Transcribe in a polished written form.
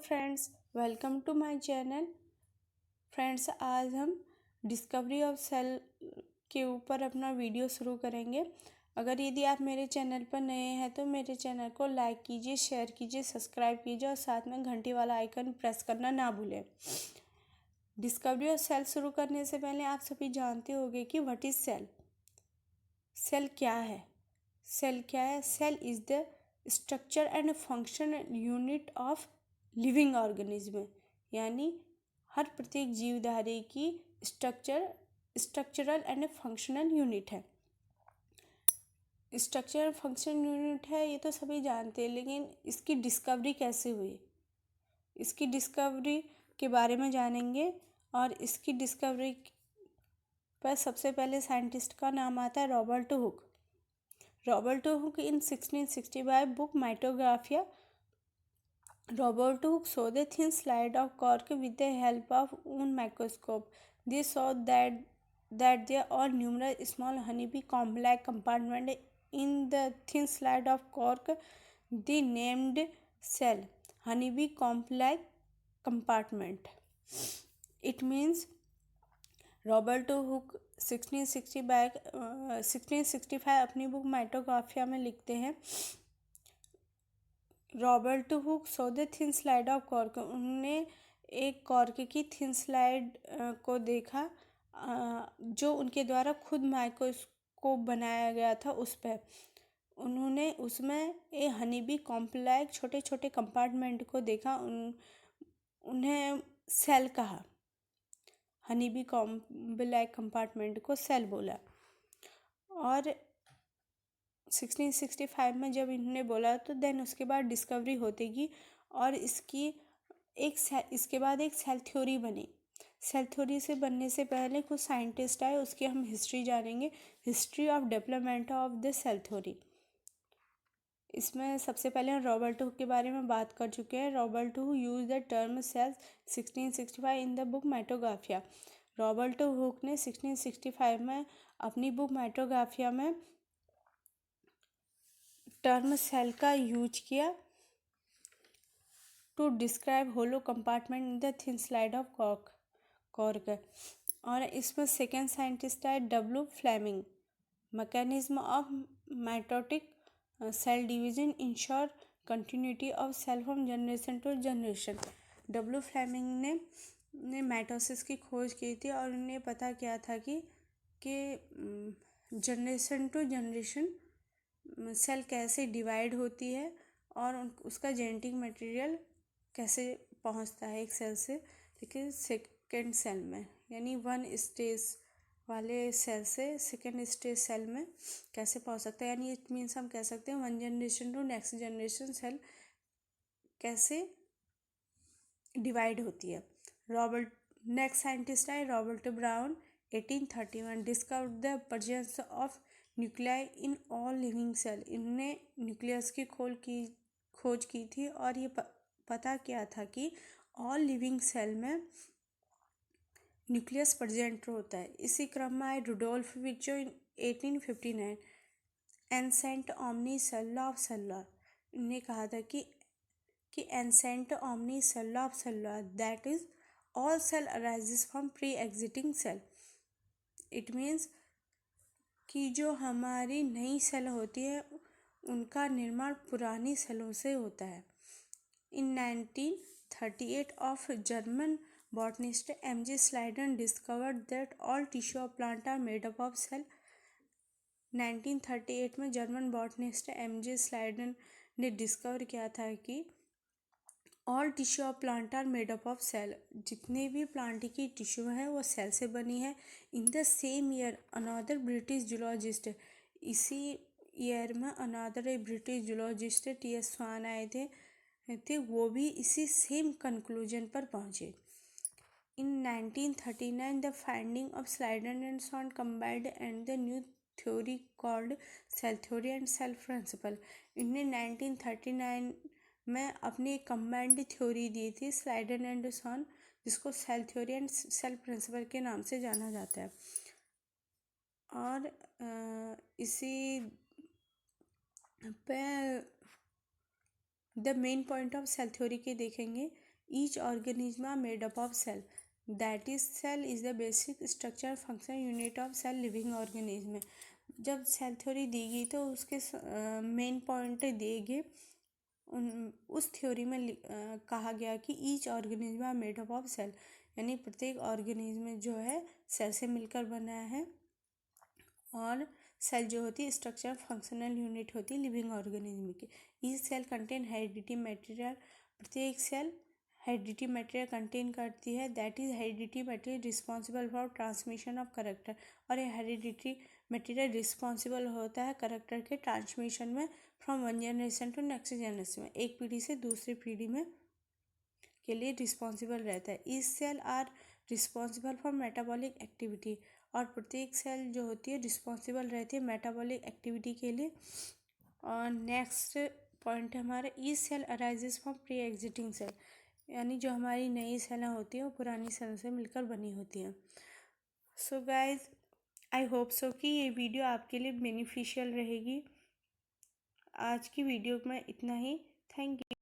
Friends, welcome to my channel. Friends, आज हम discovery of cell के ऊपर अपना वीडियो शुरू करेंगे। अगर यदि आप मेरे चैनल पर नए हैं तो मेरे चैनल को लाइक कीजिए, शेयर कीजिए, सब्सक्राइब कीजिए और साथ में घंटी वाला आइकन प्रेस करना ना भूलें। डिस्कवरी ऑफ सेल शुरू करने से पहले आप सभी जानते होंगे कि व्हाट इज़ सेल। सेल क्या है? सेल क्या है? Cell is the structure and functional unit of living organism, यानी हर प्रत्येक जीवधारी की स्ट्रक्चरल एंड फंक्शनल यूनिट है। स्ट्रक्चरल फंक्शनल यूनिट है, ये तो सभी जानते हैं, लेकिन इसकी डिस्कवरी कैसे हुई, इसकी डिस्कवरी के बारे में जानेंगे। और इसकी डिस्कवरी पर सबसे पहले साइंटिस्ट का नाम आता है Robert Hooke. Robert Hooke in 1665 book Mitographia. Robert Hooke saw the thin slide of cork with the help of one microscope. They saw that there are numerous small honeybee comb-like compartments in the thin slide of cork. They named cell honeybee comb-like compartment. It means Robert Hooke 1665 अपनी book Micrographia में लिखते हैं, Robert hook so the thin slide of cork. उन्होंने एक cork की thin slide को देखा जो उनके द्वारा खुद माइक्रोस्कोप बनाया गया था। उस पर उन्होंने उसमें एक हनीबी कॉम्प्लेक्स छोटे छोटे कंपार्टमेंट को देखा। उन्हें सेल कहा, हनीबी कॉम्प्लेक्स कंपार्टमेंट को सेल बोला। और 1665 में जब इन्होंने बोला तो देन उसके बाद डिस्कवरी होती गई और इसके बाद एक सेल थ्योरी बनी। सेल थ्योरी से बनने से पहले कुछ साइंटिस्ट आए, उसकी हम हिस्ट्री जानेंगे, history of development of the cell theory. इसमें सबसे पहले हम रॉबर्ट हुक के बारे में बात कर चुके हैं। Robert Hooke use the term cell 1665 in the book Micrographia. Robert Hooke ने 1665 में अपनी बुक माइटोग्राफिया में टर्म सेल का यूज किया to describe hollow compartment in the thin slide of cork. और इसमें सेकेंड साइंटिस्ट है W Flemming. Mechanism of mitotic cell division ensure continuity of cell from generation to generation. W Flemming ने mitosis की खोज की थी और उन्हें पता क्या था कि जनरेशन टू जनरेशन सेल कैसे डिवाइड होती है और उसका जेनेटिक मटेरियल कैसे पहुंचता है एक सेल से लेकिन सेकेंड सेल में, यानी वन स्टेज वाले सेल से सेकेंड स्टेज सेल में कैसे पहुंच सकता है। यानी इट मीन्स हम कह सकते हैं one generation to next generation cell कैसे डिवाइड होती है। नेक्स्ट साइंटिस्ट है Robert Brown. 1831 discovered the presence of nuclei in all living cell. इन्होंने न्यूक्लियस की खोज की थी और ये पता क्या था कि ऑल लिविंग सेल में न्यूक्लियस प्रेजेंट होता है। इसी क्रम में आए रुडोल्फ विर्चो इन 1859 एनसेंट ओमनी सेल्युला ऑफ सेल्युलर। इन्होंने कहा था कि एनसेंट ओमनी सेल्युला ऑफ सेल्युलर that is all cell arises from pre existing cell. It means कि जो हमारी नई सेल होती है उनका निर्माण पुरानी सेलों से होता है। इन 1938 of German botanist M.G. Schleiden discovered that all tissue of plant are made up of cell. 1938 में जर्मन बॉटनिस्ट M.G. Schleiden ने डिस्कवर किया था कि all tissue of plant are made up of cell. जितने भी प्लांट की tissue है वो सेल से बनी है। In the same year another British zoologist, इसी ईयर में अनदर ब्रिटिश जूलॉजिस्ट T.S. स्वान आए थे, वो भी इसी सेम कंक्लूजन पर पहुँचे। In 1939, the finding of Schleiden and Swan combined and the new theory called cell theory and cell principle. इन्हें 1939 में अपनी एक कंबाइंड थ्योरी दी थी स्लाइडन एंड सॉन, जिसको cell theory and cell principle के नाम से जाना जाता है। और इसी पे the main point of cell theory के देखेंगे। Each organism are made up of cell, that is cell is the basic structure function unit of cell living organism. जब सेल थ्योरी दी गई तो उसके मेन पॉइंट दिए गए। उस थ्योरी में कहा गया कि each organism are made up of cell, यानी प्रत्येक ऑर्गेनिज्म जो है सेल से मिलकर बना है। और सेल जो होती है स्ट्रक्चर फंक्शनल यूनिट होती है लिविंग ऑर्गेनिज्म की। Each cell contain heredity material, प्रत्येक सेल हेरिडिटी मटेरियल कंटेन करती है। That is heredity material responsible for transmission of character, और ये हेरिडिटी मटेरियल रिस्पॉन्सिबल होता है करेक्टर के ट्रांसमिशन में from one generation to next generation में, एक पीढ़ी से दूसरी पीढ़ी में के लिए रिस्पॉन्सिबल रहता है। इस cell are responsible for metabolic activity, और प्रत्येक सेल जो होती है रिस्पॉन्सिबल रहती है मेटाबॉलिक एक्टिविटी के लिए। और नेक्स्ट पॉइंट है हमारा ई cell arises from pre existing cell, यानी जो हमारी नई सेलें होती हैं वो पुरानी सेल से मिलकर बनी होती हैं। So guys, I hope so कि ये वीडियो आपके लिए बेनिफिशियल रहेगी। आज की वीडियो में इतना ही। Thank you.